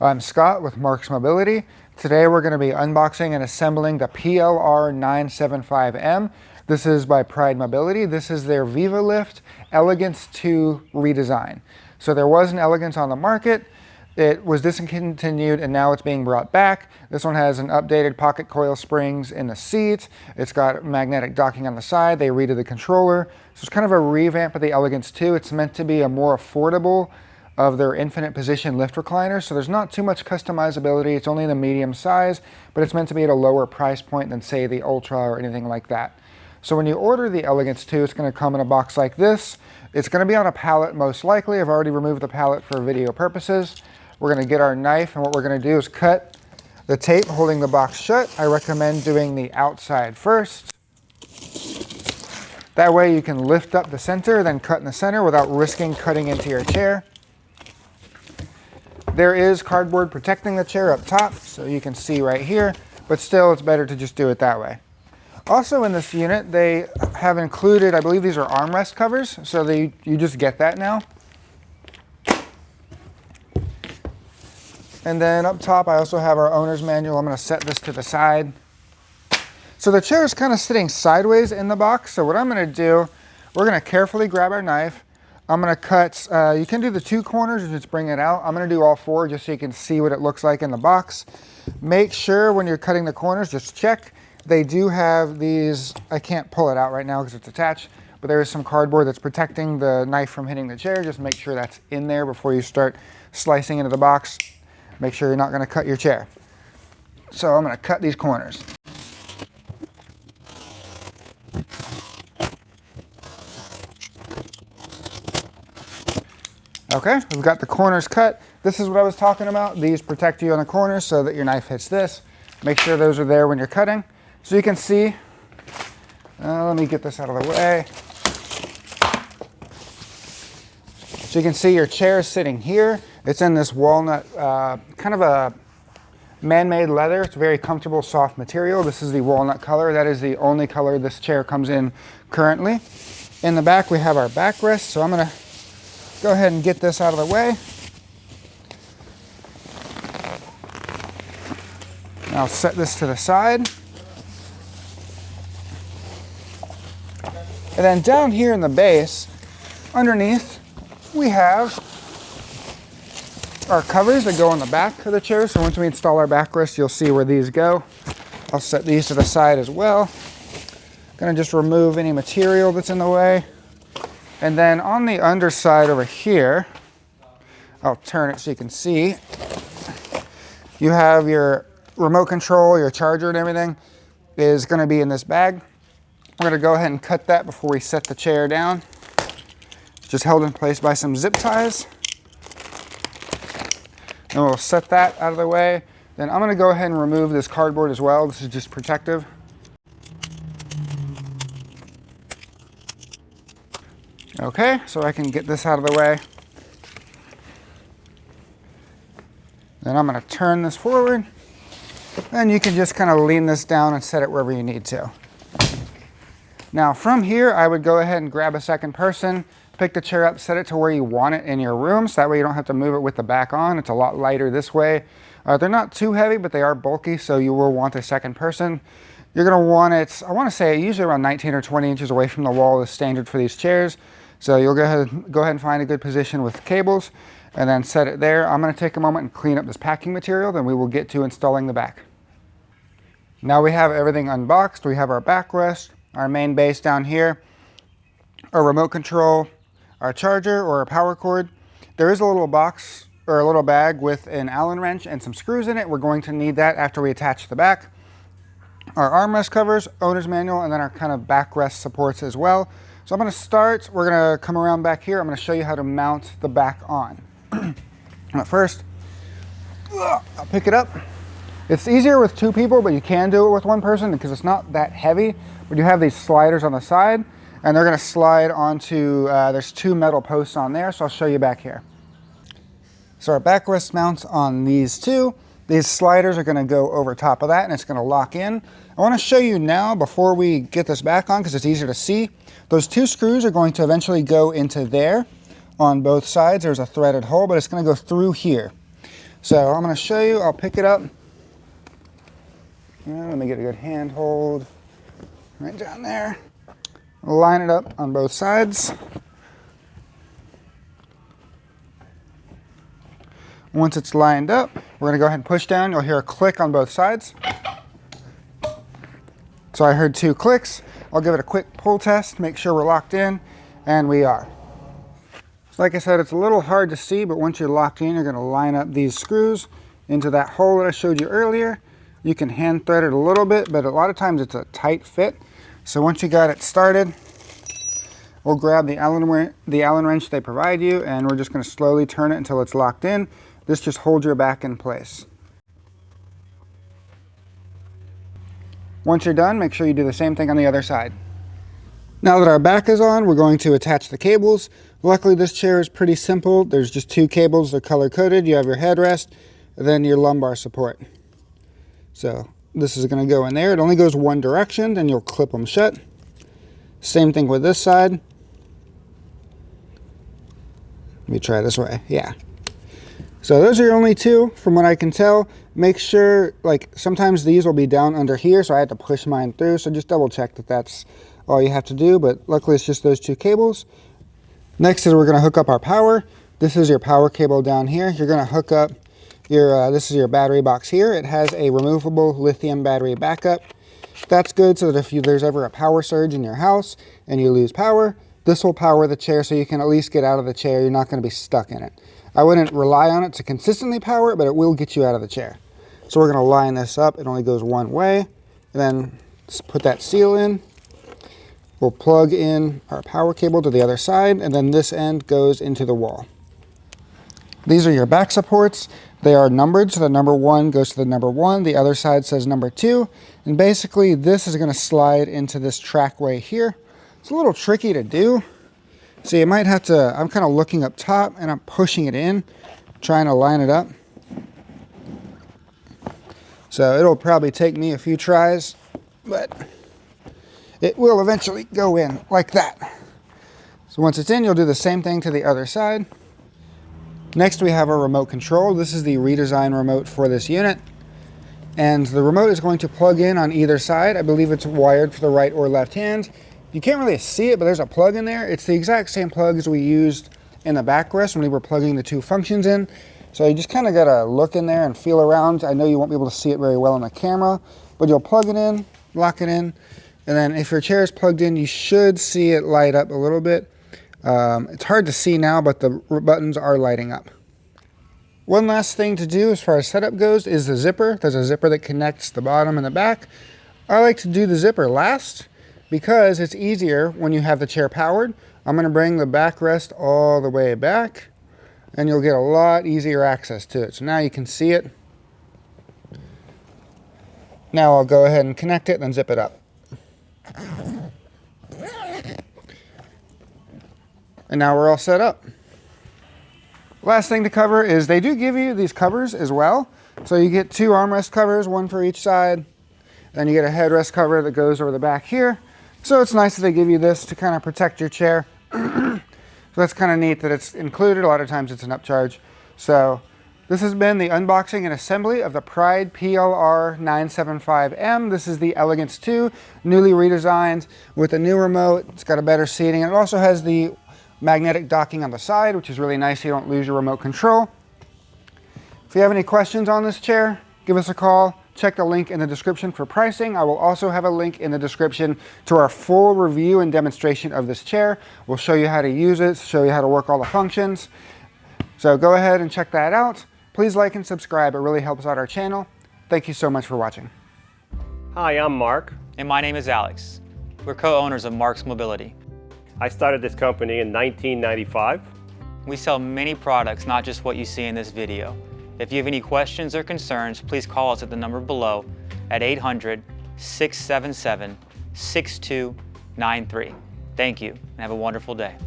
I'm Scott with Marcs Mobility. Today we're going to be unboxing and assembling the PLR975M. This is by Pride Mobility. This is their VivaLift Elegance 2 redesign. So there was an Elegance on the market. It was discontinued and now it's being brought back. This one has an updated pocket coil springs in the seat. It's got magnetic docking on the side. They redid the controller. So it's kind of a revamp of the Elegance 2. It's meant to be a more affordable of their infinite position lift recliners. So there's not too much customizability. It's only the medium size, but it's meant to be at a lower price point than say the Ultra or anything like that. So when you order the Elegance 2, it's going to come in a box like this. It's going to be on a pallet most likely. I've already removed the pallet for video purposes. We're going to get our knife, and what we're going to do is cut the tape holding the box shut. I recommend doing the outside first. That way you can lift up the center, then cut in the center without risking cutting into your chair. There is cardboard protecting the chair up top, so you can see right here, but still it's better to just do it that way. Also in this unit, they have included, I believe these are armrest covers, so you just get that now. And then up top, I also have our owner's manual. I'm going to set this to the side. So the chair is kind of sitting sideways in the box. So what I'm going to do, we're going to carefully grab our knife. I'm going to cut, you can do the two corners and just bring it out. I'm going to do all four just so you can see what it looks like in the box. Make sure when you're cutting the corners, just check. They do have these, I can't pull it out right now because it's attached, but there is some cardboard that's protecting the knife from hitting the chair. Just make sure that's in there before you start slicing into the box. Make sure you're not going to cut your chair. So I'm going to cut these corners. Okay, we've got the corners cut. This is what I was talking about. These protect you on the corners so that your knife hits this. Make sure those are there when you're cutting. So you can see, let me get this out of the way. So you can see your chair is sitting here. It's in this walnut, kind of a man-made leather. It's a very comfortable, soft material. This is the walnut color. That is the only color this chair comes in currently. In the back, we have our backrest. So I'm going to go ahead and get this out of the way. I'll set this to the side. And then down here in the base, underneath, we have our covers that go on the back of the chair. So once we install our backrest, you'll see where these go. I'll set these to the side as well. Gonna just remove any material that's in the way. And then on the underside over here, I'll turn it so you can see. You have your remote control, your charger and everything is gonna be in this bag. We're gonna go ahead and cut that before we set the chair down. It's just held in place by some zip ties. And we'll set that out of the way. Then I'm gonna go ahead and remove this cardboard as well. This is just protective. Okay, so I can get this out of the way. Then I'm gonna turn this forward. And you can just kind of lean this down and set it wherever you need to. Now from here, I would go ahead and grab a second person, pick the chair up, set it to where you want it in your room, so that way you don't have to move it with the back on. It's a lot lighter this way. They're not too heavy, but they are bulky, so you will want a second person. You're gonna want it, I wanna say usually around 19 or 20 inches away from the wall is standard for these chairs. So you'll go ahead and find a good position with cables and then set it there. I'm gonna take a moment and clean up this packing material, then we will get to installing the back. Now we have everything unboxed. We have our backrest, our main base down here, our remote control, our charger or a power cord. There is a little box or a little bag with an Allen wrench and some screws in it. We're going to need that after we attach the back. Our armrest covers, owner's manual, and then our kind of backrest supports as well. So I'm going to start, we're going to come around back here. I'm going to show you how to mount the back on. First, I'll pick it up. It's easier with two people, but you can do it with one person because it's not that heavy. But you have these sliders on the side, and they're going to slide onto, there's two metal posts on there, so I'll show you back here. So our backrest mounts on these two. These sliders are going to go over top of that, and it's going to lock in. I want to show you now, before we get this back on, because it's easier to see, those two screws are going to eventually go into there on both sides. There's a threaded hole, but it's going to go through here. So I'm going to show you, I'll pick it up. Let me get a good hand hold right down there. Line it up on both sides. Once it's lined up, we're going to go ahead and push down. You'll hear a click on both sides. So I heard 2 clicks. I'll give it a quick pull test, make sure we're locked in, and we are. So like I said, it's a little hard to see, but once you're locked in, you're going to line up these screws into that hole that I showed you earlier. You can hand thread it a little bit, but a lot of times it's a tight fit. So once you got it started, we'll grab the Allen wrench they provide you, and we're just going to slowly turn it until it's locked in. This just holds your back in place. Once you're done, make sure you do the same thing on the other side. Now that our back is on, we're going to attach the cables. Luckily, this chair is pretty simple. There's just 2 cables, they're color-coded. You have your headrest, and then your lumbar support. So this is going to go in there. It only goes one direction, then you'll clip them shut. Same thing with this side. Let me try this way. Yeah. So those are your only 2 from what I can tell. Make sure, like sometimes these will be down under here, so I had to push mine through. So just double check that that's all you have to do, but luckily it's just those 2 cables. Next is we're going to hook up our power. This is your power cable down here. You're going to hook up your, this is your battery box here. It has a removable lithium battery backup. That's good so that if there's ever a power surge in your house and you lose power, this will power the chair so you can at least get out of the chair. You're not going to be stuck in it. I wouldn't rely on it to consistently power it, but it will get you out of the chair. So we're going to line this up. It only goes one way. And then just put that seal in. We'll plug in our power cable to the other side, and then this end goes into the wall. These are your back supports. They are numbered, so the number 1 goes to the number 1. The other side says number 2. And basically, this is going to slide into this trackway here. It's a little tricky to do. So you might have to, I'm kind of looking up top and I'm pushing it in, trying to line it up. So it'll probably take me a few tries, but it will eventually go in like that. So once it's in, you'll do the same thing to the other side. Next, we have our remote control. This is the redesigned remote for this unit. And the remote is going to plug in on either side. I believe it's wired for the right or left hand. You can't really see it, but there's a plug in there. It's the exact same plug as we used in the backrest when we were plugging the 2 functions in. So you just kind of got to look in there and feel around. I know you won't be able to see it very well on the camera, but you'll plug it in, lock it in, and then if your chair is plugged in, you should see it light up a little bit. It's hard to see now, but the buttons are lighting up. One last thing to do as far as setup goes is the zipper. There's a zipper that connects the bottom and the back. I like to do the zipper last because it's easier when you have the chair powered. I'm going to bring the backrest all the way back, and you'll get a lot easier access to it. So now you can see it. Now I'll go ahead and connect it, then zip it up. And now we're all set up. Last thing to cover is they do give you these covers as well. So you get 2 armrest covers, 1 for each side. Then you get a headrest cover that goes over the back here. So it's nice that they give you this to kind of protect your chair. So that's kind of neat that it's included. A lot of times it's an upcharge. So this has been the unboxing and assembly of the Pride PLR-975M. This is the Elegance 2, newly redesigned with a new remote. It's got a better seating. And it also has the magnetic docking on the side, which is really nice so you don't lose your remote control. If you have any questions on this chair, give us a call. Check the link in the description for pricing. I will also have a link in the description to our full review and demonstration of this chair. We'll show you how to use it, show you how to work all the functions. So go ahead and check that out. Please like and subscribe. It really helps out our channel. Thank you so much for watching. Hi, I'm Marc. And my name is Alex. We're co-owners of Marcs Mobility. I started this company in 1995. We sell many products, not just what you see in this video. If you have any questions or concerns, please call us at the number below at 800-677-6293. Thank you, and have a wonderful day.